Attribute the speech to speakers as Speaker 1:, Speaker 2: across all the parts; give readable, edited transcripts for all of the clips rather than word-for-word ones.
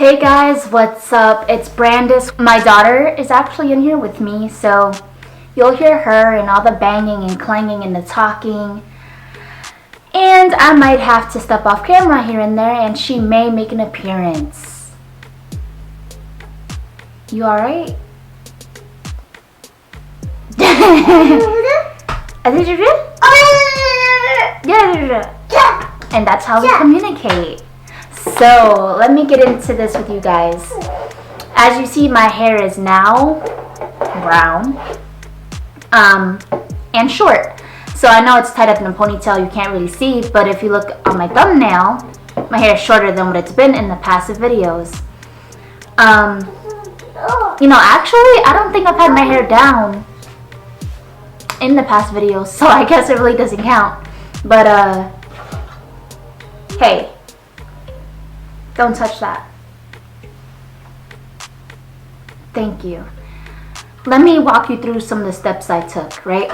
Speaker 1: Hey guys, what's up? It's Brandis. My daughter is actually in here with me, so you'll hear her and all the banging and clanging and the talking. And I might have to step off camera here and there, and she may make an appearance. You alright? And that's how we communicate. So let me get into this with you guys. As you see, my hair is now brown and short. So I know it's tied up in a ponytail, you can't really see, but if you look on my thumbnail, my hair is shorter than what it's been in the past videos. You know, actually, I don't think I've had my hair down in the past videos, so I guess it really doesn't count. But hey, don't touch that. Thank you. Let me walk you through some of the steps I took, right?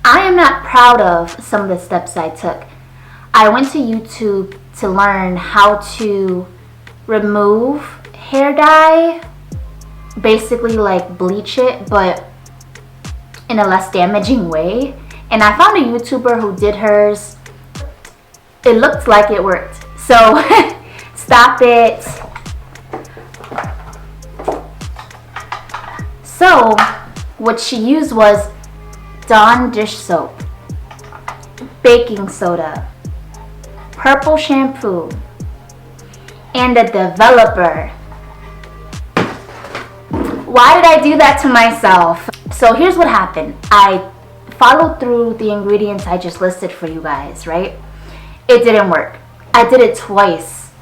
Speaker 1: I am not proud of some of the steps I took. I went to YouTube to learn how to remove hair dye, basically like bleach it, but in a less damaging way. And I found a YouTuber who did hers. It looked like it worked. So stop it. So what she used was Dawn dish soap, baking soda, purple shampoo, and a developer. Why did I do that to myself? So here's what happened. I followed through the ingredients I just listed for you guys, right? It didn't work. I did it twice,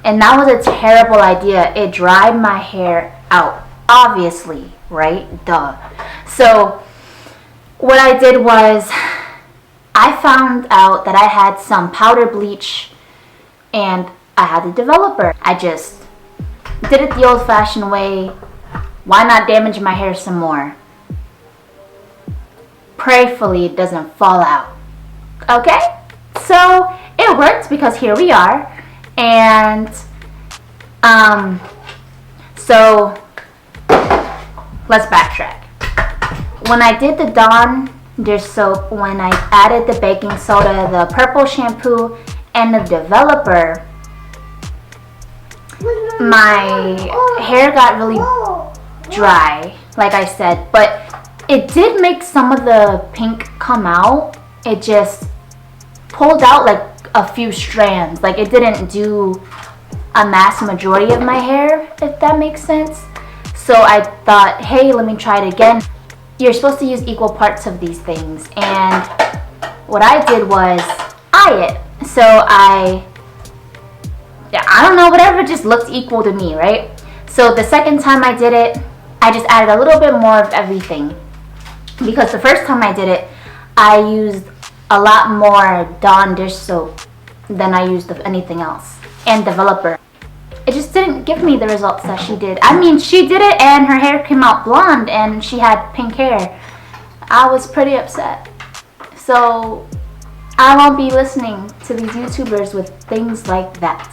Speaker 1: and that was a terrible idea. It dried my hair out, obviously, right? Duh. So what I did was I found out that I had some powder bleach and I had the developer. I just did it the old-fashioned way. Why not damage my hair some more? Prayerfully it doesn't fall out. Okay? So it worked because here we are. And so let's backtrack. When I did the Dawn dish soap, when I added the baking soda, the purple shampoo, and the developer, my hair got really dry, like I said, but it did make some of the pink come out. It just pulled out like a few strands. Like it didn't do a mass majority of my hair, if that makes sense. So I thought, hey, let me try it again. You're supposed to use equal parts of these things, and what I did was eye it. So I don't know, whatever just looked equal to me, right? So the second time I did it, I just added a little bit more of everything, because the first time I did it, I used a lot more Dawn dish soap than I used of anything else, and developer. It just didn't give me the results that she did. I mean, she did it and her hair came out blonde and she had pink hair. I was pretty upset. So I won't be listening to these YouTubers with things like that.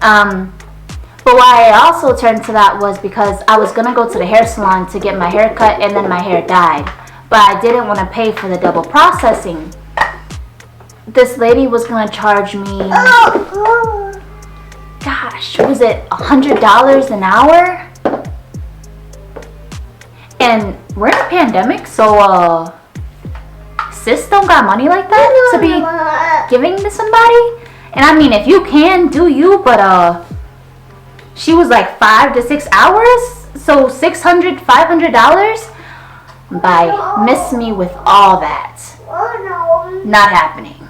Speaker 1: But why I also turned to that was because I was gonna go to the hair salon to get my hair cut and then my hair dyed. But I didn't want to pay for the double processing. This lady was gonna charge me, gosh, was it $100 an hour? And we're in a pandemic, so sis don't got money like that to be giving to somebody. And I mean, if you can, do you, but she was like 5 to 6 hours, so $600, $500. Bye. Miss me with all that. Not happening.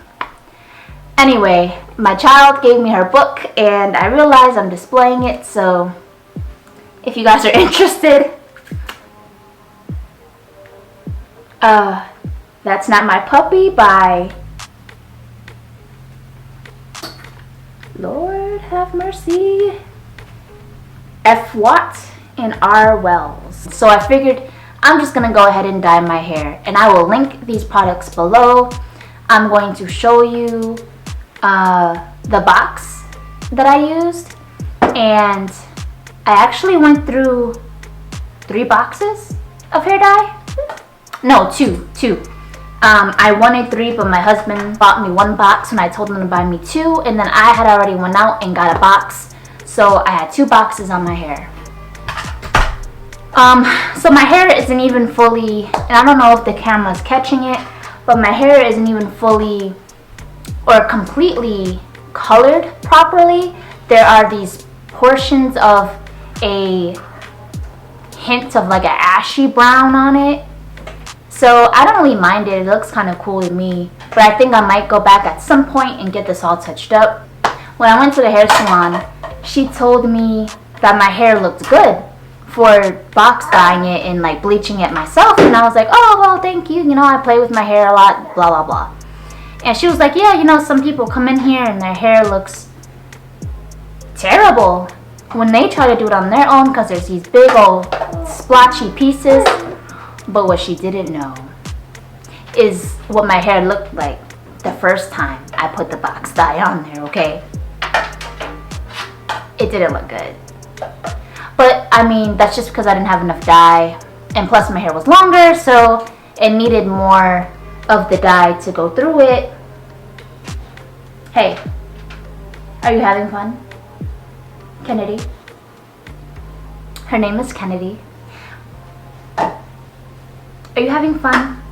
Speaker 1: Anyway, my child gave me her book and I realized I'm displaying it, so if you guys are interested, That's Not My Puppy by Lord have mercy, F. Watt and R. Wells. So I figured I'm just gonna go ahead and dye my hair, and I will link these products below. I'm going to show you the box that I used, and I actually went through 3 boxes of hair dye. No, two. I wanted 3, but my husband bought me 1 box and I told him to buy me 2, and then I had already went out and got a box, so I had 2 boxes on my hair. So my hair isn't even fully, and I don't know if the camera's catching it, but my hair isn't even fully or completely colored properly. There are these portions of a hint of like an ashy brown on it. So I don't really mind it. It looks kind of cool to me. But I think I might go back at some point and get this all touched up. When I went to the hair salon, she told me that my hair looked good for box dyeing it and like bleaching it myself. And I was like, oh, well, thank you. You know, I play with my hair a lot, blah, blah, blah. And she was like, yeah, you know, some people come in here and their hair looks terrible when they try to do it on their own because there's these big old splotchy pieces. But what she didn't know is what my hair looked like the first time I put the box dye on there, okay? It didn't look good. But, I mean, that's just because I didn't have enough dye. And plus my hair was longer, so it needed more of the dye to go through it. Hey, are you having fun? Kennedy? Her name is Kennedy. Are you having fun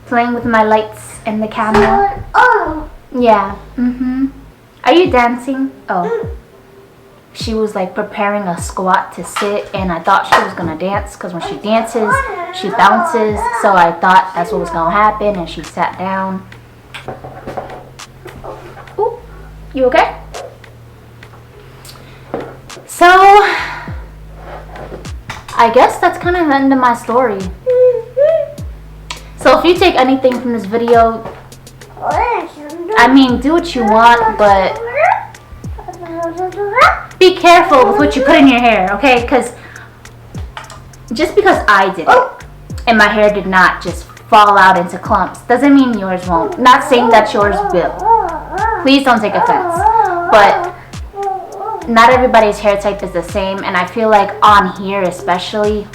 Speaker 1: playing with my lights and the camera? Yeah, Are you dancing? Oh. She was like preparing a squat to sit, and I thought she was gonna dance because when she dances, she bounces. So I thought that's what was gonna happen, and she sat down. Ooh, you okay? So, I guess that's kind of the end of my story. So if you take anything from this video, I mean, do what you want, but be careful with what you put in your hair, okay? Because just because I did it and my hair did not just fall out into clumps doesn't mean yours won't. Not saying that yours will. Please don't take offense. But not everybody's hair type is the same, and I feel like on here especially,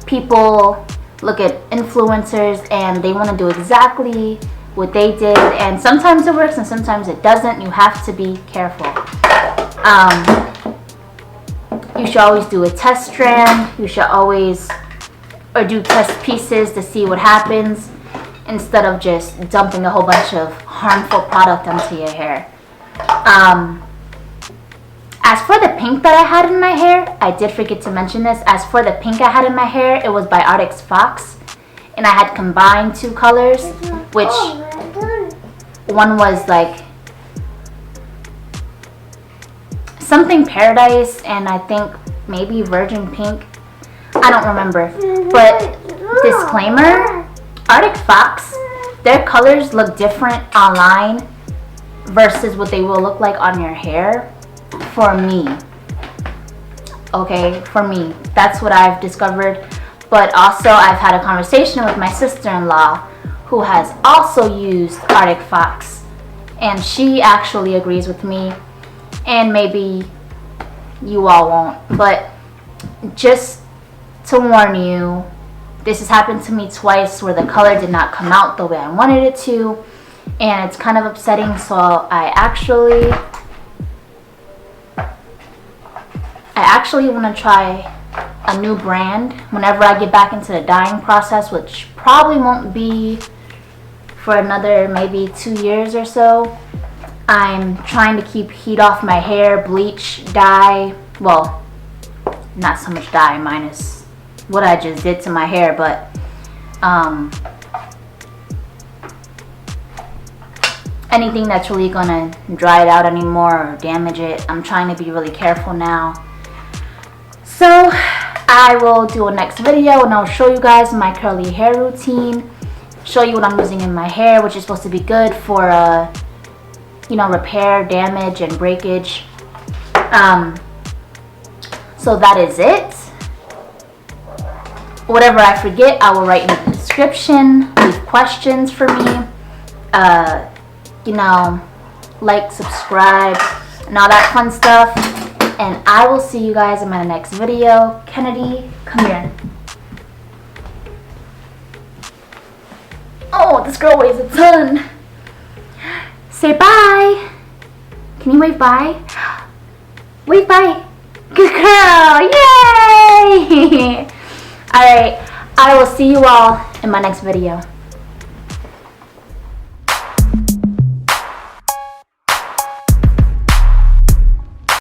Speaker 1: people look at influencers and they want to do exactly what they did, and sometimes it works and sometimes it doesn't. You have to be careful. You should always do a test strand. You should always do test pieces to see what happens instead of just dumping a whole bunch of harmful product onto your hair. As for the pink that I had in my hair, I did forget to mention this. As for the pink I had in my hair, it was by Arctic Fox. And I had combined 2 colors, which one was like something paradise and I think maybe virgin pink. I don't remember. But disclaimer, Arctic Fox, their colors look different online versus what they will look like on your hair. For me, okay, for me, that's what I've discovered. But also I've had a conversation with my sister-in-law who has also used Arctic Fox, and she actually agrees with me, and maybe you all won't, but just to warn you, this has happened to me twice where the color did not come out the way I wanted it to, and it's kind of upsetting. So I actually want to try a new brand whenever I get back into the dyeing process, which probably won't be for another maybe 2 years or so. I'm trying to keep heat off my hair, bleach, dye, well, not so much dye minus what I just did to my hair, but anything that's really gonna dry it out anymore or damage it. I'm trying to be really careful now. So I will do a next video and I'll show you guys my curly hair routine, show you what I'm using in my hair, which is supposed to be good for you know, repair, damage, and breakage. So that is it. Whatever I forget, I will write in the description. Leave questions for me. You know, like, subscribe, and all that fun stuff. and I will see you guys in my next video. Kennedy, come here. Oh, this girl weighs a ton. Say bye. Can you wave bye? Wave bye. Good girl. Yay! Alright, I will see you all in my next video.